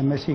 MSc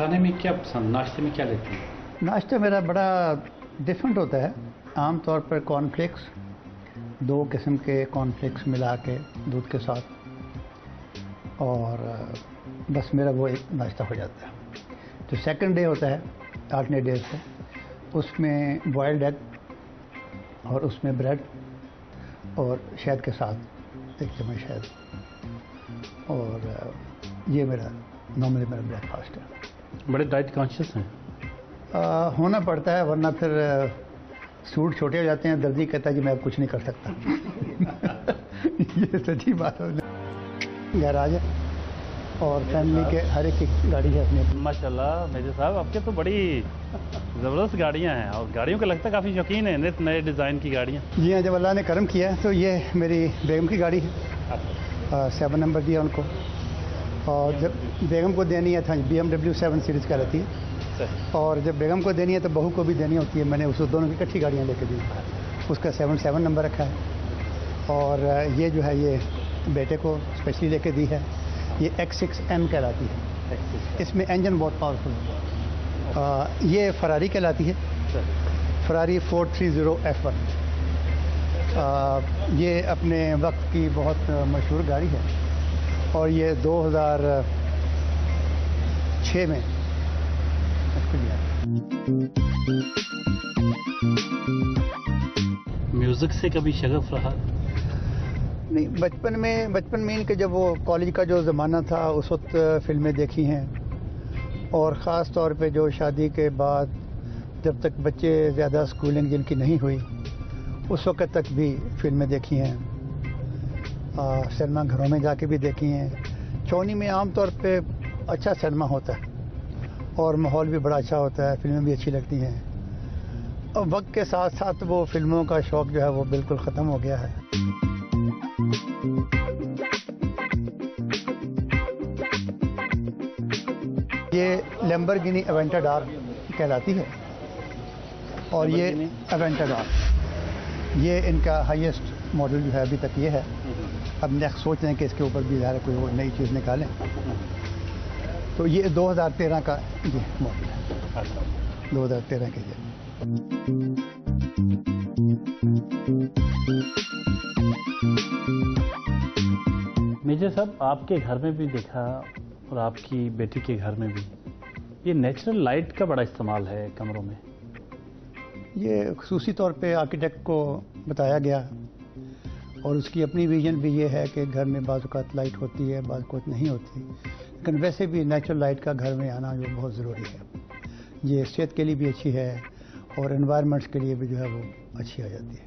کھانے میں کیا پسند، ناشتے میں کیا لیتے ہیں؟ ناشتہ میرا بڑا ڈفرینٹ ہوتا ہے. عام طور پر کارن فلیکس، 2 قسم کے کارن فلیکس ملا کے دودھ کے ساتھ، اور بس میرا وہ ایک ناشتہ ہو جاتا ہے. جو سیکنڈ ڈے ہوتا ہے آلٹرنیٹ ڈیز سے، اس میں بوائلڈ ایگ اور اس میں بریڈ اور شہد کے ساتھ 1 چمچ شہد، اور یہ میرا نارملی میرا بریک فاسٹ ہے. بڑے ڈائٹ کانشیس ہیں؟ ہونا پڑتا ہے، ورنہ پھر سوٹ چھوٹے ہو جاتے ہیں. دردی کہتا ہے کہ میں اب کچھ نہیں کر سکتا. یہ سچی بات ہے. گیراج ہے اور فیملی کے ہر ایک کی گاڑی ہے اپنی. ماشاءاللہ میجر صاحب، آپ کے تو بڑی زبردست گاڑیاں ہیں، اور گاڑیوں کا لگتا ہے کافی شوقین ہیں، نئے ڈیزائن کی گاڑیاں. جی ہاں، جب اللہ نے کرم کیا تو یہ میری بیگم کی گاڑی ہے. 7 نمبر دیا ان کو، اور جب بیگم کو دینی ہے BMW 7 سیریز کا رہتی ہے، اور جب بیگم کو دینی ہے تو بہو کو بھی دینی ہوتی ہے. میں نے اس دونوں کی اکٹھی گاڑیاں لے کے دی. اس کا 7 نمبر رکھا ہے، اور یہ جو ہے یہ بیٹے کو اسپیشلی لے کے دی ہے. یہ X6M کہلاتی ہے. اس میں انجن بہت پاورفل ہے. یہ فراری کہلاتی ہے، فراری 430 F1. یہ اپنے وقت کی بہت مشہور گاڑی ہے، اور یہ 2006 میں میوزک سے کبھی شغف رہا؟ نہیں، بچپن میں ان کے جب وہ کالج کا جو زمانہ تھا اس وقت فلمیں دیکھی ہیں، اور خاص طور پہ جو شادی کے بعد جب تک بچے زیادہ اسکولنگ جن کی نہیں ہوئی اس وقت تک بھی فلمیں دیکھی ہیں. سنیما گھروں میں جا کے بھی دیکھی ہیں. چونی میں عام طور پہ اچھا سنیما ہوتا ہے اور ماحول بھی بڑا اچھا ہوتا ہے، فلمیں بھی اچھی لگتی ہیں. اور وقت کے ساتھ ساتھ وہ فلموں کا شوق جو ہے وہ بالکل ختم ہو گیا ہے. یہ لیمبورگینی ایونٹاڈور کہلاتی ہے، اور یہ ایونٹاڈور یہ ان کا ہائیسٹ ماڈل جو ہے ابھی تک یہ ہے. اب نیکسٹ سوچ رہے ہیں کہ اس کے اوپر بھی ظاہر کوئی اور نئی چیز نکالیں. تو یہ 2013 کا یہ ماڈل ہے، 2013 کے یہ. میجر صاحب، آپ کے گھر میں بھی دیکھا اور آپ کی بیٹی کے گھر میں بھی یہ نیچرل لائٹ کا بڑا استعمال ہے کمروں میں. یہ خصوصی طور پہ آرکیٹیکٹ کو بتایا گیا، اور اس کی اپنی ویژن بھی یہ ہے کہ گھر میں بعض اوقات لائٹ ہوتی ہے، بعض اوقات نہیں ہوتی، لیکن ویسے بھی نیچرل لائٹ کا گھر میں آنا جو بہت ضروری ہے. یہ صحت کے لیے بھی اچھی ہے اور انوائرمنٹس کے لیے بھی جو ہے وہ اچھی آ جاتی ہے.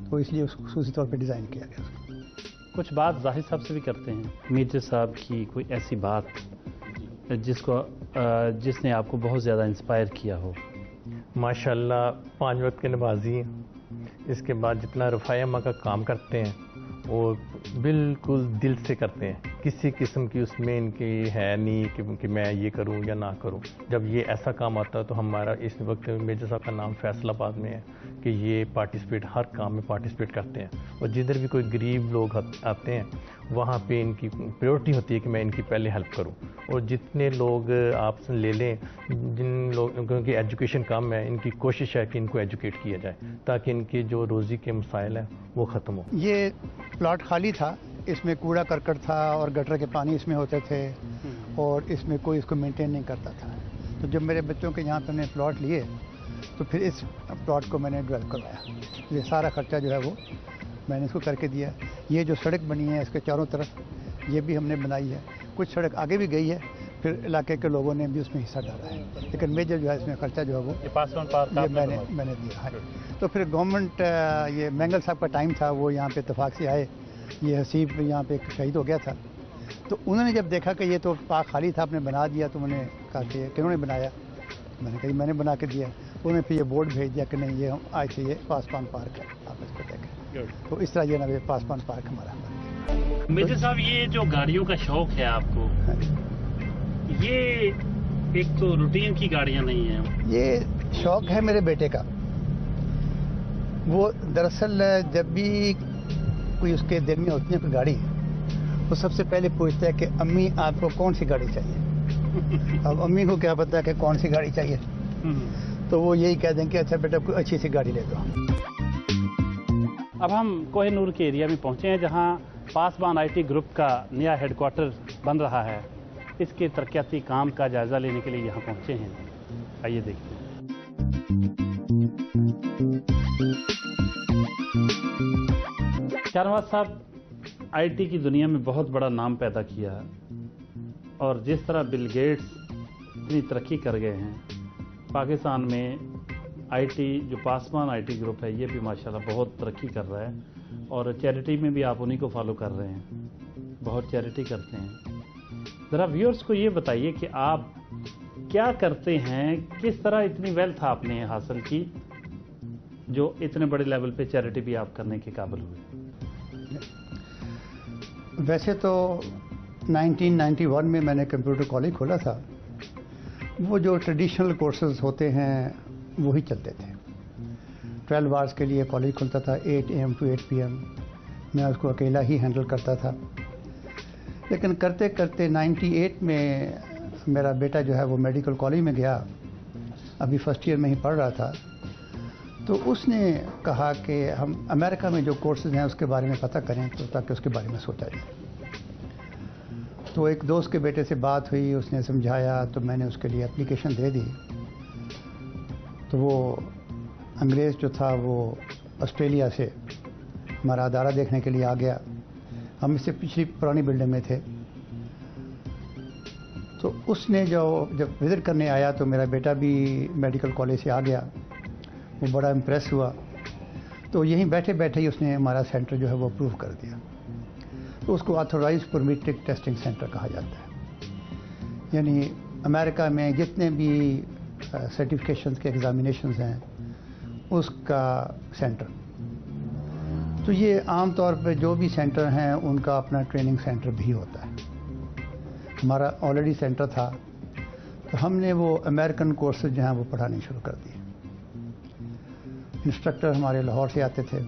تو اس لیے اس کو خصوصی طور پہ ڈیزائن کیا گیا. کچھ بات ظاہر صاحب سے بھی کرتے ہیں. میجر صاحب کی کوئی ایسی بات جس نے آپ کو بہت زیادہ انسپائر کیا ہو؟ ماشاءاللہ 5 وقت کے نمازی ہیں. اس کے بعد جتنا رفاع امہ کا کام کرتے ہیں وہ بالکل دل سے کرتے ہیں. کسی قسم کی اس میں ان کی ہے نہیں کہ میں یہ کروں یا نہ کروں. جب یہ ایسا کام آتا ہے تو ہمارا اس وقت میجر صاحب کا نام فیصل آباد میں ہے کہ یہ پارٹیسپیٹ ہر کام میں پارٹیسپیٹ کرتے ہیں. اور جدھر بھی کوئی غریب لوگ آتے ہیں وہاں پہ ان کی پریورٹی ہوتی ہے کہ میں ان کی پہلے ہیلپ کروں. اور جتنے لوگ آپ لے لیں جن لوگوں کی ایجوکیشن کم ہے، ان کی کوشش ہے کہ ان کو ایجوکیٹ کیا جائے تاکہ ان کے جو روزی کے مسائل ہیں وہ ختم ہو. یہ پلاٹ خالی تھا، اس میں کوڑا کرکٹ تھا اور گٹر کے پانی اس میں ہوتے تھے، اور اس میں کوئی اس کو مینٹین نہیں کرتا تھا. تو جب میرے بچوں کے یہاں پہ میں نے پلاٹ لیے تو پھر اس پلاٹ کو میں نے ڈیولپ کروایا. یہ سارا خرچہ جو ہے وہ میں نے اس کو کر کے دیا. یہ جو سڑک بنی ہے اس کے چاروں طرف یہ بھی ہم نے بنائی ہے. کچھ سڑک آگے بھی گئی ہے، پھر علاقے کے لوگوں نے بھی اس میں حصہ ڈالا ہے، لیکن میجر جو ہے اس میں خرچہ جو ہے وہ یہ میں نے دیا ہے. تو پھر گورنمنٹ، یہ مینگل صاحب کا ٹائم تھا، وہ یہاں پہ اتفاق سے آئے. یہ حسیب یہاں پہ ایک شہید ہو گیا تھا، تو انہوں نے جب دیکھا کہ یہ تو پاک خالی تھا، آپ نے بنا دیا، تو انہوں نے کہا کہ کنہوں نے بنایا؟ میں نے کہا میں نے بنا کے دیا. انہوں نے پھر یہ بورڈ بھیج دیا کہ نہیں، یہ آج سے یہ پاسبان پارک ہے، آپ اس کو دیکھیں. تو اس طرح یہ نا پاسبان پارک ہمارا. میجر صاحب، یہ جو گاڑیوں کا شوق ہے آپ کو، یہ ایک تو روٹین کی گاڑیاں نہیں ہیں، یہ شوق ہے میرے بیٹے کا. وہ دراصل جب بھی کوئی اس کے دل میں ہوتی ہے کوئی گاڑی، وہ سب سے پہلے پوچھتا ہے کہ امی آپ کو کون سی گاڑی چاہیے. اب امی کو کیا پتا کہ کون سی گاڑی چاہیے، تو وہ یہی کہہ دیں کہ اچھا بیٹا کوئی اچھی سی گاڑی لے دو. اب ہم کوہ نور کے ایریا میں پہنچے ہیں جہاں پاسبان آئی ٹی گروپ کا نیا ہیڈ کوارٹر بن رہا ہے. اس کے ترقیاتی کام کا جائزہ لینے کے لیے یہاں پہنچے ہیں. آئیے دیکھتے ہیں. شاہنواز صاحب، آئی ٹی کی دنیا میں بہت بڑا نام پیدا کیا، اور جس طرح بل گیٹس اتنی ترقی کر گئے ہیں، پاکستان میں آئی ٹی جو پاسبان آئی ٹی گروپ ہے یہ بھی ماشاءاللہ بہت ترقی کر رہا ہے، اور چیریٹی میں بھی آپ انہی کو فالو کر رہے ہیں، بہت چیریٹی کرتے ہیں. ذرا ویورز کو یہ بتائیے کہ آپ کیا کرتے ہیں، کس طرح اتنی ویلتھ آپ نے حاصل کی جو اتنے بڑے لیول پہ چیریٹی بھی آپ کرنے کے قابل ہوئے. ویسے تو 1991 میں نے کمپیوٹر کالج کھولا تھا. وہ جو ٹریڈیشنل کورسز ہوتے ہیں وہی چلتے تھے. 12 آورس کے لیے کالج کھلتا تھا، 8 AM to 8 PM. میں اس کو اکیلا ہی ہینڈل کرتا تھا. لیکن کرتے کرتے 98 میں میرا بیٹا جو ہے وہ میڈیکل کالج میں گیا، ابھی فرسٹ ایئر میں ہی پڑھ رہا تھا. تو اس نے کہا کہ ہم امریکہ میں جو کورسز ہیں اس کے بارے میں پتہ کریں تو تاکہ اس کے بارے میں سوچا جائے. تو ایک دوست کے بیٹے سے بات ہوئی، اس نے سمجھایا، تو میں نے اس کے لیے اپلیکیشن دے دی. تو وہ انگریز جو تھا وہ آسٹریلیا سے ہمارا ادارہ دیکھنے کے لیے آ گیا. ہم اس سے پچھلی پرانی بلڈنگ میں تھے. تو اس نے جب وزٹ کرنے آیا تو میرا بیٹا بھی میڈیکل کالج سے آ گیا. وہ بڑا امپریس ہوا. تو یہیں بیٹھے بیٹھے ہی اس نے ہمارا سینٹر جو ہے وہ اپروو کر دیا. تو اس کو آتھورائز پرمیٹرک ٹیسٹنگ سینٹر کہا جاتا ہے. یعنی امریکہ میں جتنے بھی سرٹیفکیشنز کے ایگزامینیشنز ہیں اس کا سینٹر. تو یہ عام طور پہ جو بھی سینٹر ہیں ان کا اپنا ٹریننگ سینٹر بھی ہوتا ہے. ہمارا آلریڈی سینٹر تھا تو ہم نے وہ امریکن کورسز جو ہیں وہ پڑھانے شروع کر دیے. انسٹرکٹر ہمارے لاہور سے آتے تھے،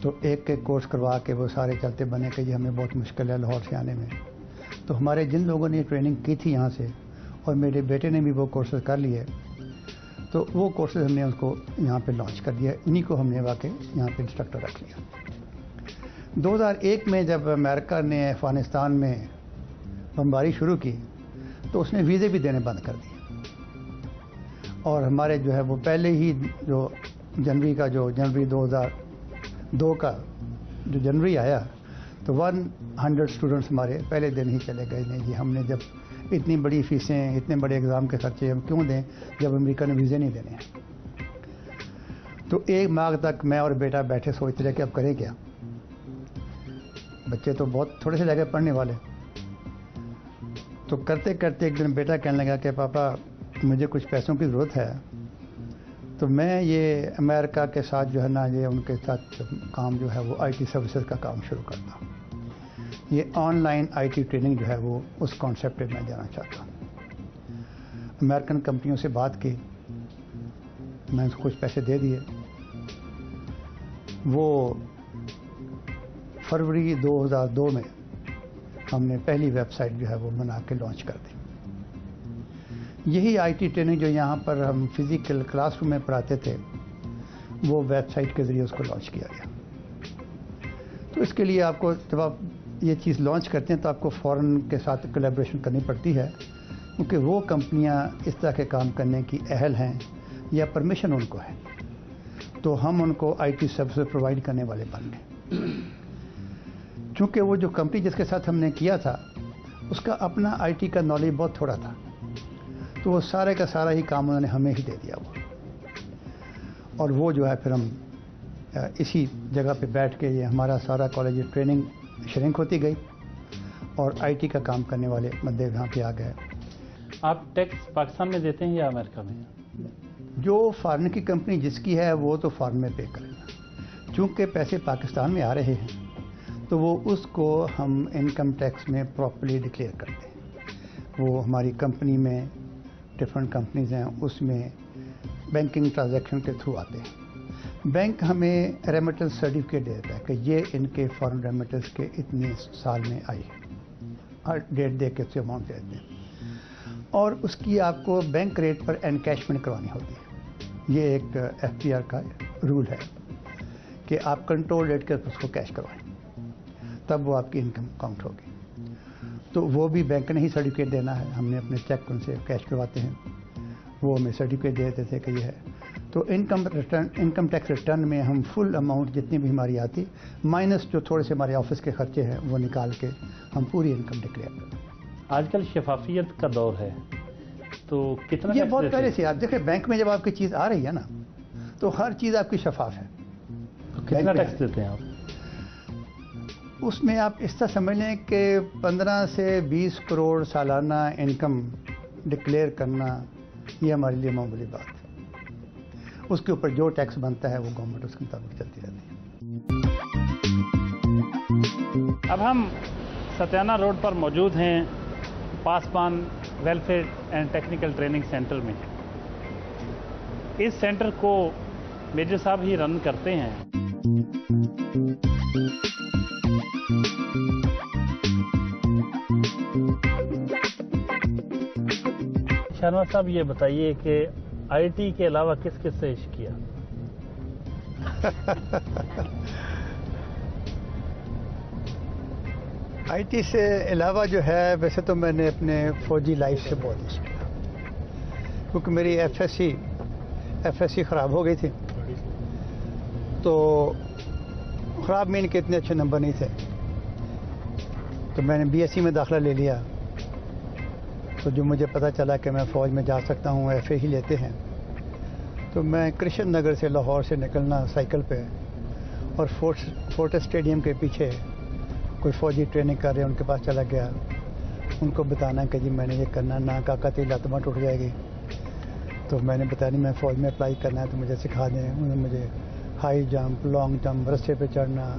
تو ایک ایک کورس کروا کے وہ سارے چلتے بنے کہ یہ ہمیں بہت مشکل ہے لاہور سے آنے میں. تو ہمارے جن لوگوں نے ٹریننگ کی تھی یہاں سے، اور میرے بیٹے نے بھی وہ کورسز کر لیے، تو وہ کورسز ہم نے اس کو یہاں پہ لانچ کر دیا. انہی کو ہم نے واقعی یہاں پہ انسٹرکٹر رکھ لیا. 2001 میں جب امریکہ نے افغانستان میں بمباری شروع کی تو اس نے ویزے بھی دینے بند کر دیے. اور ہمارے جو ہے وہ پہلے ہی جو جنوری 2002 کا جو جنوری آیا تو 100 اسٹوڈنٹس ہمارے پہلے دن ہی چلے گئے. نہیں جی، ہم نے جب اتنی بڑی فیسیں، اتنے بڑے اگزام کے خرچے ہم کیوں دیں جب امریکہ نے ویزے نہیں دینے ہیں. تو 1 ماہ تک میں اور بیٹا بیٹھے سوچتے رہے کہ اب کریں کیا. بچے تو بہت تھوڑے سے جگہ پڑھنے والے. تو کرتے کرتے ایک دن بیٹا کہنے لگا کہ پاپا مجھے کچھ پیسوں کی ضرورت ہے، تو میں یہ امریکہ کے ساتھ جو ہے نا، یہ ان کے ساتھ کام جو ہے وہ آئی ٹی سروسز کا کام شروع کرتا ہوں. یہ on line I T training جو ہے وہ اس کانسیپٹ پہ میں جانا چاہتا ہوں. امریکن کمپنیوں سے بات کی، میں اس کو کچھ پیسے دے دیے. وہ فروری 2002 میں ہم نے پہلی ویب سائٹ جو ہے وہ بنا کے لانچ کر دی. یہی آئی ٹی ٹریننگ جو یہاں پر ہم فزیکل کلاس روم میں پڑھاتے تھے وہ ویب سائٹ کے ذریعے اس کو لانچ کیا گیا. تو اس کے لیے آپ کو جب آپ یہ چیز لانچ کرتے ہیں تو آپ کو فورن کے ساتھ کولیبریشن کرنی پڑتی ہے، کیونکہ وہ کمپنیاں اس طرح کے کام کرنے کی اہل ہیں یا پرمیشن ان کو ہے. تو ہم ان کو آئی ٹی سروس پرووائڈ کرنے والے بن گئے. چونکہ وہ جو کمپنی جس کے ساتھ ہم نے کیا تھا اس کا اپنا آئی ٹی کا نالج بہت تھوڑا تھا، تو وہ سارے کا سارا ہی کام انہوں نے ہمیں ہی دے دیا. اور وہ جو ہے پھر ہم اسی جگہ پہ بیٹھ کے یہ ہمارا سارا کالج ٹریننگ شرنک ہوتی گئی اور آئی ٹی کا کام کرنے والے بندے یہاں پہ آ گئے. آپ ٹیکس پاکستان میں دیتے ہیں یا امریکہ میں؟ جو فارن کی کمپنی جس کی ہے وہ تو فارن میں پے کرے گا. چونکہ پیسے پاکستان میں آ رہے ہیں تو وہ اس کو ہم انکم ٹیکس میں پراپرلی ڈکلیئر کرتے ہیں. وہ ہماری کمپنی میں ڈفرینٹ کمپنیز ہیں، اس میں بینکنگ ٹرانزیکشن کے تھرو آتے ہیں. بینک ہمیں ریمیٹنس سرٹیفکیٹ دیتا ہے کہ یہ ان کے فارن ریمیٹنس کے اتنے سال میں آئی ہے، ہر ڈیٹ دے کے اس سے اماؤنٹ دیتے ہیں. اور اس کی آپ کو بینک ریٹ پر انکیشمنٹ کروانی ہوتی ہے. یہ ایک FPR کا رول ہے کہ آپ کنٹرول ریٹ کے اس کو کیش کروائیں, تب وہ آپ کی انکم کاؤنٹ ہوگی. تو وہ بھی بینک نے ہی سرٹیفکیٹ دینا ہے. ہم نے اپنے چیک ان سے کیش کرواتے ہیں, وہ ہمیں سرٹیفکیٹ دے دیتے تھے کہ یہ ہے. تو انکم ٹیکس ریٹرن میں ہم فل اماؤنٹ جتنی بھی ہماری آتی مائنس جو تھوڑے سے ہمارے آفس کے خرچے ہیں وہ نکال کے ہم پوری انکم ڈکلیئر کرتے ہیں. آج کل شفافیت کا دور ہے, تو کتنا یہ بہت پہلے سے آپ دیکھیں, بینک میں جب آپ کی چیز آ رہی ہے نا تو ہر چیز آپ کی شفاف ہے. کتنا ٹیکس دیتے ہیں آپ؟ اس میں آپ اس طرح سمجھ لیں کہ 15 سے 20 کروڑ سالانہ انکم ڈکلیئر کرنا یہ ہمارے لیے معمولی بات ہے. اس کے اوپر جو ٹیکس بنتا ہے وہ گورنمنٹ اس کے مطابق چلتی رہتی ہے. اب ہم ستیانہ روڈ پر موجود ہیں Pasban welfare and technical training centre میں. اس سینٹر کو میجر صاحب ہی رن کرتے ہیں. شاہنواز صاحب یہ بتائیے کہ IT کے علاوہ کس کس سے عشق کیا؟ IT سے علاوہ جو ہے ویسے تو میں نے اپنے فوجی لائف سے بہت عشق کیا, کیونکہ میری FSC خراب ہو گئی تھی. تو خراب مین کے اتنے اچھے نمبر نہیں تھے, تو میں نے BSc میں داخلہ لے لیا. تو جو مجھے پتہ چلا کہ میں فوج میں جا سکتا ہوں, FA ہی لیتے ہیں, تو میں کرشن نگر سے لاہور سے نکلنا سائیکل پہ, اور فورٹ اسٹیڈیم کے پیچھے کوئی فوجی ٹریننگ کر رہے ہیں ان کے پاس چلا گیا. ان کو بتانا کہ جی میں نے یہ کرنا, نہ کاکا تیری لت بانھ ٹوٹ جائے گی. تو میں نے بتایا نہیں میں فوج میں اپلائی کرنا ہے تو مجھے سکھا دیں. انہوں نے مجھے ہائی جمپ, لانگ جمپ, رسے پہ چڑھنا,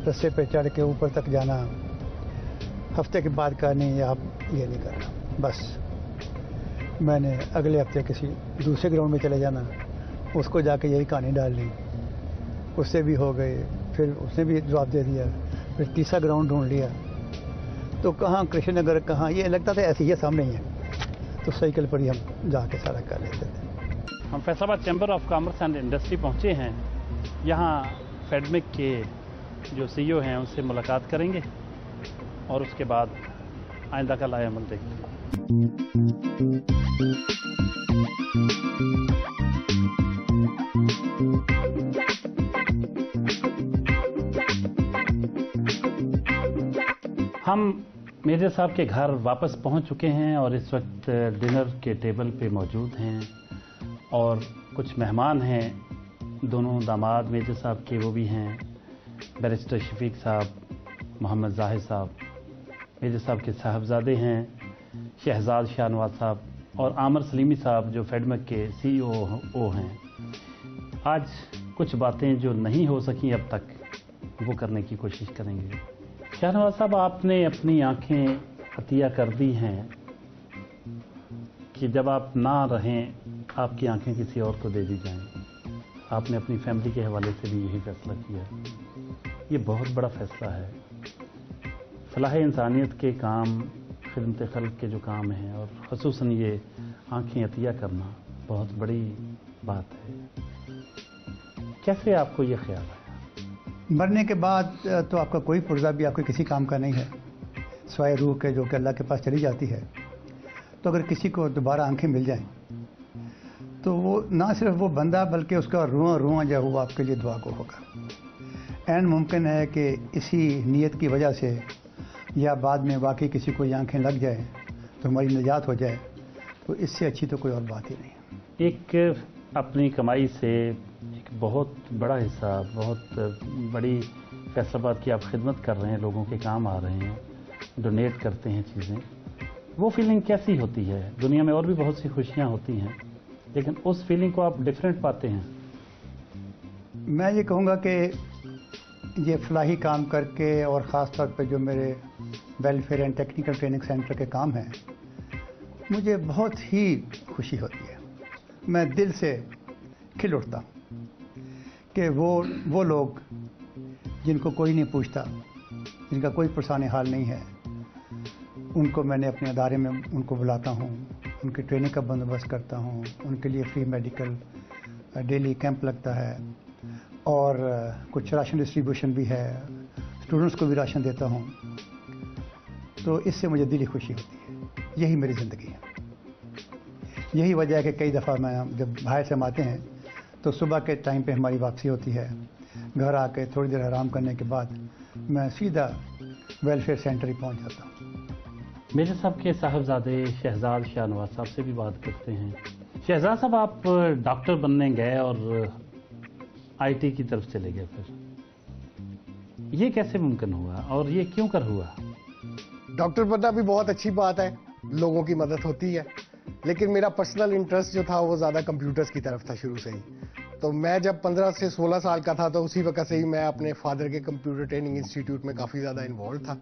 رسے پہ چڑھ کے اوپر تک جانا. ہفتے کے بعد کہا نہیں آپ یہ نہیں کرنا. بس میں نے اگلے ہفتے کسی دوسرے گراؤنڈ میں چلے جانا, اس کو جا کے یہی کہانی ڈال لی. اس سے بھی ہو گئے, پھر اس نے بھی جواب دے دیا, پھر تیسرا گراؤنڈ ڈھونڈ لیا. تو کہاں کرشن نگر, کہاں یہ لگتا تھا ایسے ہی سامنے ہی ہے, تو سائیکل پر ہی ہم جا کے سارا کر لیتے تھے. ہم فیصل آباد chamber of commerce and industry پہنچے ہیں. یہاں فیڈمک کے جو CEO ہیں ان سے ملاقات کریں گے اور اس کے بعد آئندہ کا لائحہ عمل دیکھیں گے. ہم میجر صاحب کے گھر واپس پہنچ چکے ہیں اور اس وقت ڈنر کے ٹیبل پہ موجود ہیں, اور کچھ مہمان ہیں. دونوں داماد میجر صاحب کے وہ بھی ہیں, بیرسٹر شفیق صاحب, محمد زاہد صاحب. میجر صاحب کے صاحبزادے ہیں شہزاد شاہنواز صاحب اور عامر سلیمی صاحب جو فیڈمک کے CEO ہیں. آج کچھ باتیں جو نہیں ہو سکیں اب تک وہ کرنے کی کوشش کریں گے. شاہنواز صاحب, آپ نے اپنی آنکھیں عطیہ کر دی ہیں کہ جب آپ نہ رہیں آپ کی آنکھیں کسی اور کو دے دی جائیں. آپ نے اپنی فیملی کے حوالے سے بھی یہی فیصلہ کیا. یہ بہت بڑا فیصلہ ہے. فلاح انسانیت کے کام, خدمت خلق کے جو کام ہیں, اور خصوصاً یہ آنکھیں عطیہ کرنا بہت بڑی بات ہے. کیسے آپ کو یہ خیال آیا؟ مرنے کے بعد تو آپ کا کوئی پرزہ بھی آپ کے کسی کام کا نہیں ہے سوائے روح کے, جو کہ اللہ کے پاس چلی جاتی ہے. تو اگر کسی کو دوبارہ آنکھیں مل جائیں تو وہ نہ صرف وہ بندہ بلکہ اس کا رواں جو وہ آپ کے لیے دعا کو ہوگا. این ممکن ہے کہ اسی نیت کی وجہ سے یا بعد میں واقعی کسی کو یہ آنکھیں لگ جائے تو ہماری نجات ہو جائے, تو اس سے اچھی تو کوئی اور بات ہی نہیں ہے. ایک اپنی کمائی سے ایک بہت بڑا حصہ, بہت بڑی فیصل آباد کی آپ خدمت کر رہے ہیں, لوگوں کے کام آ رہے ہیں, ڈونیٹ کرتے ہیں چیزیں. وہ فیلنگ کیسی ہوتی ہے؟ دنیا میں اور بھی بہت سی خوشیاں ہوتی ہیں, لیکن اس فیلنگ کو آپ ڈفرینٹ پاتے ہیں. میں یہ کہوں گا کہ یہ فلاحی کام کر کے, اور خاص طور پہ جو میرے welfare and technical training centre کے کام ہیں, مجھے بہت ہی خوشی ہوتی ہے. میں دل سے کھل اٹھتا ہوں کہ وہ لوگ جن کو کوئی نہیں پوچھتا, جن کا کوئی پرسان حال نہیں ہے, ان کو میں نے اپنے ادارے میں ان کو بلاتا ہوں, ان کی ٹریننگ کا بندوبست کرتا ہوں. ان کے لیے فری میڈیکل ڈیلی کیمپ لگتا ہے, اور کچھ راشن ڈسٹریبیوشن بھی ہے, اسٹوڈنٹس کو بھی راشن دیتا ہوں. تو اس سے مجھے دلی خوشی ہوتی ہے. یہی میری زندگی ہے. یہی وجہ ہے کہ کئی دفعہ میں جب باہر سے ہم آتے ہیں تو صبح کے ٹائم پہ ہماری واپسی ہوتی ہے. گھر آ کے تھوڑی دیر آرام کرنے کے بعد میں سیدھا ویلفیئر سینٹر ہی پہنچ جاتا ہوں. میرے صاحب کے صاحبزادے شہزاد شاہ نواز صاحب سے بھی بات کرتے ہیں. شہزاد صاحب, آپ ڈاکٹر بننے گئے اور آئی ٹی کی طرف چلے گئے, پھر یہ کیسے ممکن ہوا اور یہ کیوں کر ہوا؟ ڈاکٹر بننا بھی بہت اچھی بات ہے, لوگوں کی مدد ہوتی ہے, لیکن میرا پرسنل انٹرسٹ جو تھا وہ زیادہ کمپیوٹرز کی طرف تھا شروع سے ہی. تو میں جب 15 سے 16 سال کا تھا تو اسی وقت سے ہی میں اپنے فادر کے کمپیوٹر ٹریننگ انسٹیٹیوٹ میں کافی زیادہ انوالو تھا.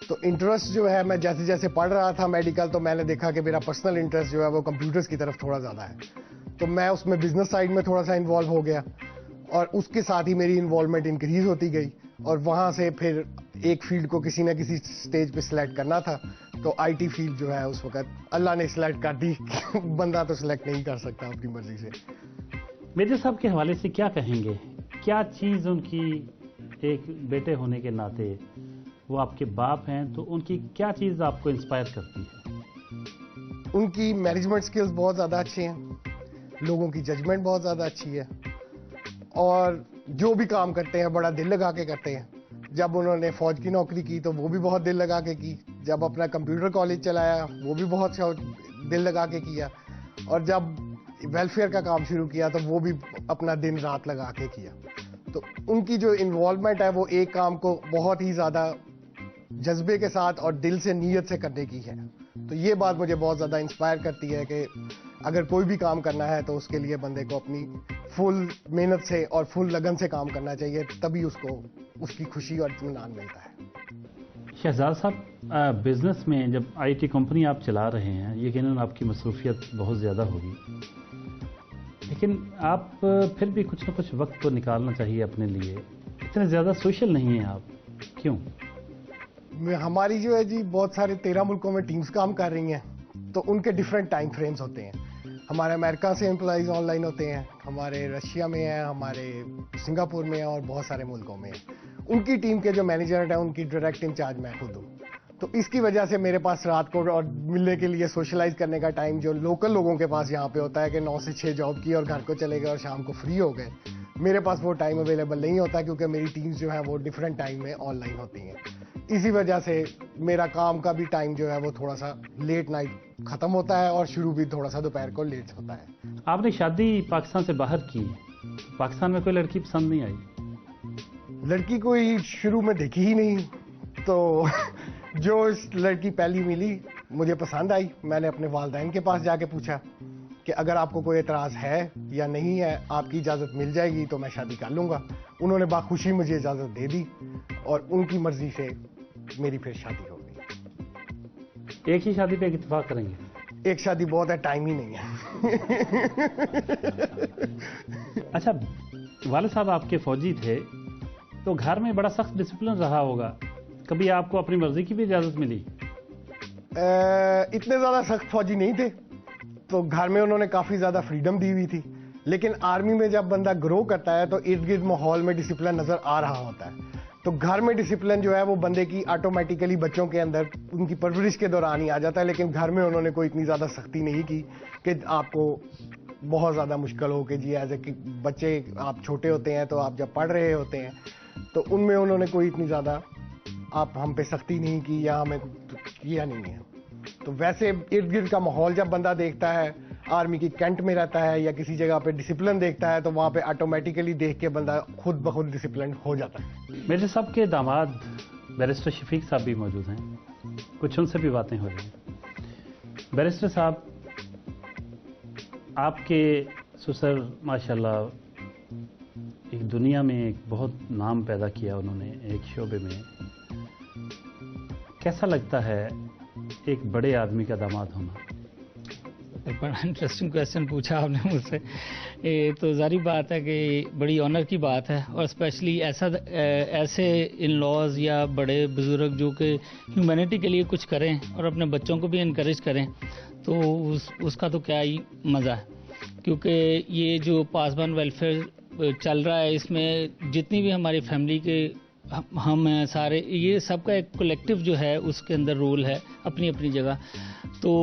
تو انٹرسٹ جو ہے, میں جیسے جیسے پڑھ رہا تھا میڈیکل, تو میں نے دیکھا کہ میرا پرسنل انٹرسٹ جو ہے وہ کمپیوٹرز کی طرف تھوڑا زیادہ ہے. تو میں اس میں بزنس سائڈ میں تھوڑا سا انوالو ہو گیا, اور اس کے ساتھ ہی میری انوالومنٹ انکریز ہوتی گئی. اور وہاں سے پھر ایک فیلڈ کو کسی نہ کسی سٹیج پہ سلیکٹ کرنا تھا, تو آئی ٹی فیلڈ جو ہے اس وقت اللہ نے سلیکٹ کر دی. بندہ تو سلیکٹ نہیں کر سکتا اپنی مرضی سے. میرے صاحب کے حوالے سے کیا کہیں گے؟ کیا چیز ان کی, ایک بیٹے ہونے کے ناطے وہ آپ کے باپ ہیں, تو ان کی کیا چیز آپ کو انسپائر کرتی ہے؟ ان کی مینجمنٹ سکلز بہت زیادہ اچھے ہیں, لوگوں کی ججمنٹ بہت زیادہ اچھی ہے, اور جو بھی کام کرتے ہیں بڑا دل لگا کے کرتے ہیں. جب انہوں نے فوج کی نوکری کی تو وہ بھی بہت دل لگا کے کی. جب اپنا کمپیوٹر کالج چلایا وہ بھی بہت دل لگا کے کیا. اور جب ویلفیئر کا کام شروع کیا تو وہ بھی اپنا دن رات لگا کے کیا. تو ان کی جو انوالومنٹ ہے وہ ایک کام کو بہت ہی زیادہ جذبے کے ساتھ اور دل سے نیت سے کرنے کی ہے. تو یہ بات مجھے بہت زیادہ انسپائر کرتی ہے کہ اگر کوئی بھی کام کرنا ہے تو اس کے لیے بندے کو اپنی فل محنت سے اور فل لگن سے کام کرنا چاہیے, تبھی اس کو اس کی خوشی اور اطمینان ملتا ہے. شہزاد صاحب, بزنس میں جب آئی ٹی کمپنی آپ چلا رہے ہیں, یقیناً آپ کی مصروفیت بہت زیادہ ہوگی, لیکن آپ پھر بھی کچھ نہ کچھ وقت تو نکالنا چاہیے اپنے لیے. اتنے زیادہ سوشل نہیں ہیں آپ, کیوں؟ ہماری جو ہے جی بہت سارے 13 ملکوں میں ٹیمز کام کر رہی ہیں, تو ان کے ڈفرینٹ ٹائم فریمز ہوتے ہیں. ہمارے امریکہ سے امپلائیز آن لائن ہوتے ہیں, ہمارے رشیا میں ہیں, ہمارے سنگاپور میں ہیں, اور بہت سارے ملکوں میں ہیں. ان کی ٹیم کے جو مینیجر ہیں ان کی ڈائریکٹ انچارج میں خود ہوں. تو اس کی وجہ سے میرے پاس رات کو اور ملنے کے لیے سوشلائز کرنے کا ٹائم جو لوکل لوگوں کے پاس یہاں پہ ہوتا ہے کہ 9 سے 6 جاب کی اور گھر کو چلے گئے اور شام کو فری ہو گئے, میرے پاس وہ ٹائم اویلیبل نہیں ہوتا, کیونکہ میری ٹیمز جو ہیں وہ ڈفرینٹ ٹائم میں آن لائن ہوتی ہیں. اسی وجہ سے میرا کام کا بھی ٹائم جو ہے وہ تھوڑا سا لیٹ نائٹ ختم ہوتا ہے, اور شروع بھی تھوڑا سا دوپہر کو لیٹ ہوتا ہے. آپ نے شادی پاکستان سے باہر کی, پاکستان میں کوئی لڑکی پسند نہیں آئی؟ لڑکی کوئی شروع میں دیکھی ہی نہیں, تو جو اس لڑکی پہلی ملی مجھے پسند آئی. میں نے اپنے والدین کے پاس جا کے پوچھا کہ اگر آپ کو کوئی اعتراض ہے یا نہیں ہے, آپ کی اجازت مل جائے گی تو میں شادی کر لوں گا. انہوں نے باخوشی مجھے اجازت دے دی, اور ان کی مرضی سے میری پھر شادی ہو گئی. ایک ہی شادی پہ اتفاق کریں گے؟ ایک شادی بہت ہے, ٹائم ہی نہیں ہے. اچھا, والد صاحب آپ کے فوجی تھے, تو گھر میں بڑا سخت ڈسپلن رہا ہوگا, کبھی آپ کو اپنی مرضی کی بھی اجازت ملی؟ اتنے زیادہ سخت فوجی نہیں تھے, تو گھر میں انہوں نے کافی زیادہ فریڈم دی ہوئی تھی. لیکن آرمی میں جب بندہ گرو کرتا ہے تو ارد گرد ماحول میں ڈسپلن نظر آ رہا ہوتا ہے. تو گھر میں ڈسپلن جو ہے وہ بندے کی آٹومیٹیکلی بچوں کے اندر ان کی پرورش کے دوران ہی آ جاتا ہے. لیکن گھر میں انہوں نے کوئی اتنی زیادہ سختی نہیں کی کہ آپ کو بہت زیادہ مشکل ہو کہ جی ایز اے بچے آپ چھوٹے ہوتے ہیں تو آپ جب پڑھ رہے ہوتے ہیں تو ان میں انہوں نے کوئی اتنی زیادہ آپ ہم پہ سختی نہیں کی یا ہمیں کیا نہیں ہے. تو ویسے ارد گرد کا ماحول جب بندہ دیکھتا ہے, آرمی کی کینٹ میں رہتا ہے یا کسی جگہ پہ ڈسپلن دیکھتا ہے, تو وہاں پہ آٹومیٹیکلی دیکھ کے بندہ خود بخود ڈسپلن ہو جاتا ہے. میرے صاحب کے داماد بیرسٹر شفیق صاحب بھی موجود ہیں, کچھ ان سے بھی باتیں ہو رہی ہیں. بیرسٹر صاحب, آپ کے سسر ماشاءاللہ ایک دنیا میں ایک بہت نام پیدا کیا انہوں نے ایک شعبے میں, کیسا لگتا ہے ایک بڑے آدمی کا داماد ہونا؟ بڑا انٹرسٹنگ کویشچن پوچھا آپ نے مجھ سے. تو ظاہری بات ہے کہ بڑی آنر کی بات ہے, اور اسپیشلی ایسے ان لاز یا بڑے بزرگ جو کہ ہیومینٹی کے لیے کچھ کریں اور اپنے بچوں کو بھی انکریج کریں, تو اس کا تو کیا ہی مزہ ہے، کیونکہ یہ جو پاسبان ویلفیئر چل رہا ہے اس میں جتنی بھی ہماری فیملی کے ہم ہیں سارے، یہ سب کا ایک کولیکٹیو جو ہے اس کے اندر رول ہے اپنی اپنی جگہ. تو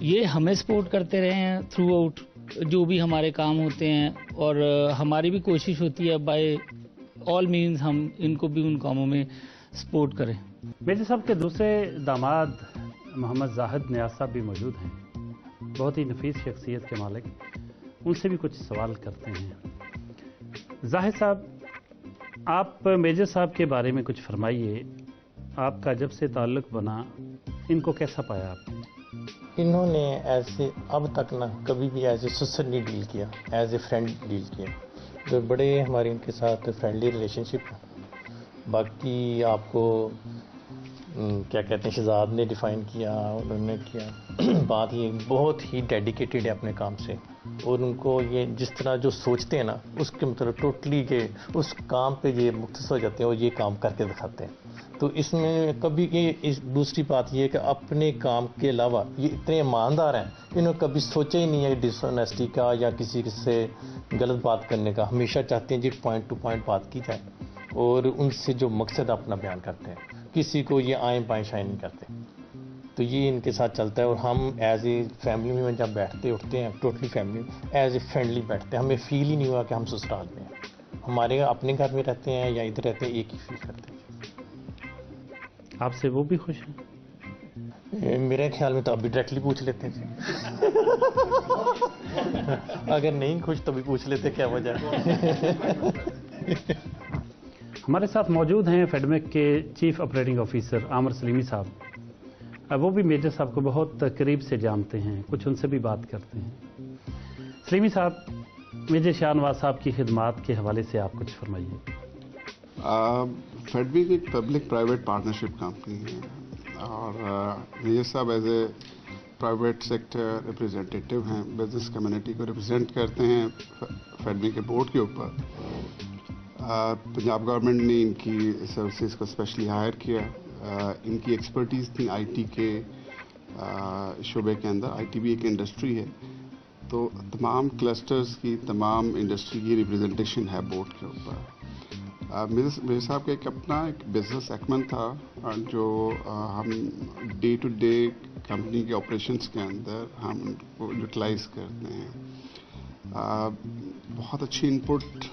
یہ ہمیں سپورٹ کرتے رہے ہیں تھرو آؤٹ جو بھی ہمارے کام ہوتے ہیں، اور ہماری بھی کوشش ہوتی ہے بائی آل مینز ہم ان کو بھی ان کاموں میں سپورٹ کریں. میجر صاحب کے دوسرے داماد محمد زاہد نیاز صاحب بھی موجود ہیں، بہت ہی نفیس شخصیت کے مالک. ان سے بھی کچھ سوال کرتے ہیں. زاہد صاحب، آپ میجر صاحب کے بارے میں کچھ فرمائیے. آپ کا جب سے تعلق بنا ان کو کیسا پایا آپ نے؟ انہوں نے ایسے اب تک نہ کبھی بھی ایز اے سسر نہیں ڈیل کیا، ایز اے فرینڈ ڈیل کیا. تو بڑے ہمارے ان کے ساتھ فرینڈلی ریلیشن شپ. باقی آپ کو کیا کہتے ہیں، شہزاد نے ڈیفائن کیا، انہوں نے کیا بات، یہ بہت ہی ڈیڈیکیٹڈ ہے اپنے کام سے، اور ان کو یہ جس طرح جو سوچتے ہیں نا اس کے مطلب ٹوٹلی کہ اس کام پہ یہ مختص ہو جاتے ہیں اور یہ کام کر کے دکھاتے ہیں. تو اس میں کبھی دوسری بات یہ ہے کہ اپنے کام کے علاوہ یہ اتنے ایماندار ہیں، انہوں نے کبھی سوچا ہی نہیں ہے ڈس آنیسٹی کا یا کسی سے غلط بات کرنے کا. ہمیشہ چاہتے ہیں جی پوائنٹ ٹو پوائنٹ بات کی جائے، اور ان سے جو مقصد اپنا بیان کرتے ہیں، کسی کو یہ آئیں بائیں شائیں نہیں کرتے. تو یہ ان کے ساتھ چلتا ہے. اور ہم ایز اے فیملی میں جب بیٹھتے اٹھتے ہیں totally family as a friendly بیٹھتے ہیں. ہمیں فیل ہی نہیں ہوا کہ ہم سسرال میں ہیں، ہمارے اپنے گھر میں رہتے ہیں یا ادھر رہتے ہیں، ایک ہی فیل کرتے ہیں. آپ سے وہ بھی خوش ہیں؟ میرے خیال میں تو ابھی ڈائریکٹلی پوچھ لیتے ہیں. اگر نہیں خوش تو بھی پوچھ لیتے کیا وجہ ہے. ہمارے ساتھ موجود ہیں فیڈمیک کے چیف آپریٹنگ آفیسر عامر سلیمی صاحب. وہ بھی میجر صاحب کو بہت قریب سے جانتے ہیں، کچھ ان سے بھی بات کرتے ہیں. سلیمی صاحب، میجر شاہ نواز صاحب کی خدمات کے حوالے سے آپ کچھ فرمائیے. فیڈمیک ایک پبلک پرائیویٹ پارٹنرشپ کمپنی ہے، اور میجر صاحب ایز اے پرائیویٹ سیکٹر ریپرزینٹیٹیو ہیں، بزنس کمیونٹی کو ریپرزینٹ کرتے ہیں فیڈمیک کے بورڈ کے اوپر. پنجاب گورنمنٹ نے ان کی سروسز کو اسپیشلی ہائر کیا. ان کی ایکسپرٹیز تھی آئی ٹی کے شعبے کے اندر. آئی ٹی بھی ایک انڈسٹری ہے، تو تمام کلسٹرز کی، تمام انڈسٹری کی ریپرزنٹیشن ہے بورڈ کے اوپر. میرے صاحب کا ایک اپنا ایک بزنس ایکمن تھا جو ہم ڈے ٹو ڈے کمپنی کے آپریشنس کے اندر ہم ان کو یوٹیلائز کرتے ہیں. بہت اچھی انپٹ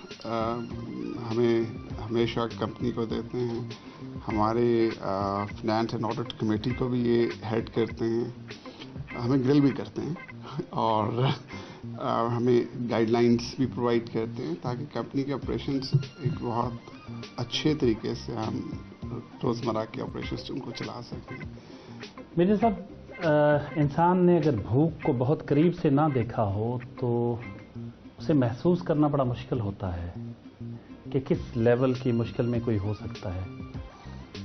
ہمیں ہمیشہ کمپنی کو دیتے ہیں. ہمارے فنانس اینڈ آڈٹ کمیٹی کو بھی یہ ہیڈ کرتے ہیں. ہمیں گرل بھی کرتے ہیں اور ہمیں گائیڈ لائنس بھی پرووائڈ کرتے ہیں تاکہ کمپنی کے آپریشنس ایک بہت اچھے طریقے سے ہم روزمرہ کے آپریشنس ان کو چلا سکیں. میجر صاحب، انسان نے اگر بھوک کو بہت قریب سے نہ دیکھا ہو تو اسے محسوس کرنا بڑا مشکل ہوتا ہے کہ کس لیول کی مشکل میں کوئی ہو سکتا ہے.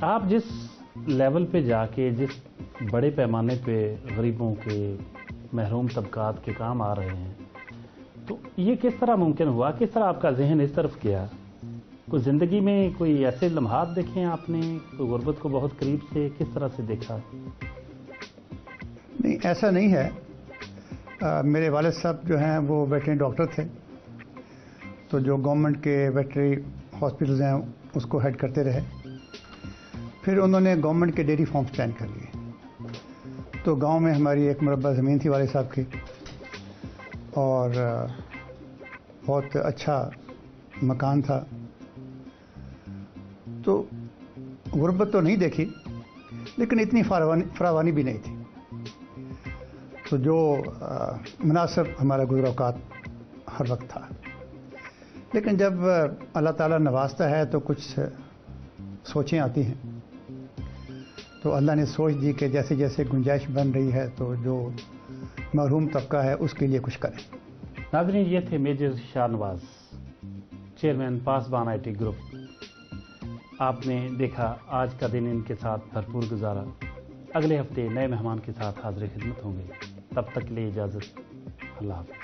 آپ جس لیول پہ جا کے جس بڑے پیمانے پہ غریبوں کے، محروم طبقات کے کام آ رہے ہیں، تو یہ کس طرح ممکن ہوا؟ کس طرح آپ کا ذہن اس طرف گیا؟ کوئی زندگی میں کوئی ایسے لمحات دیکھے ہیں آپ نے؟ کوئی غربت کو بہت قریب سے کس طرح سے دیکھا؟ نہیں، ایسا نہیں ہے. میرے والد صاحب جو ہیں وہ ویٹرنری ڈاکٹر تھے، تو جو گورنمنٹ کے ویٹرنری ہاسپٹلز ہیں اس کو ہیڈ کرتے رہے. پھر انہوں نے گورنمنٹ کے ڈیری فارمز پلان کر لیے. تو گاؤں میں ہماری ایک مربع زمین تھی والد صاحب کی، اور بہت اچھا مکان تھا. تو غربت تو نہیں دیکھی، لیکن اتنی فراوانی بھی نہیں تھی. تو جو مناسب ہمارا گزر اوقات ہر وقت تھا. لیکن جب اللہ تعالیٰ نوازتا ہے تو کچھ سوچیں آتی ہیں. تو اللہ نے سوچ دی کہ جیسے جیسے گنجائش بن رہی ہے تو جو محروم طبقہ ہے اس کے لیے کچھ کریں. ناظرین، یہ تھے major Shah Nawaz, chairman Pasban I T group. آپ نے دیکھا آج کا دن ان کے ساتھ بھرپور گزارا. اگلے ہفتے نئے مہمان کے ساتھ حاضر خدمت ہوں گے. تب تک کے لیے اجازت. اللہ حافظ.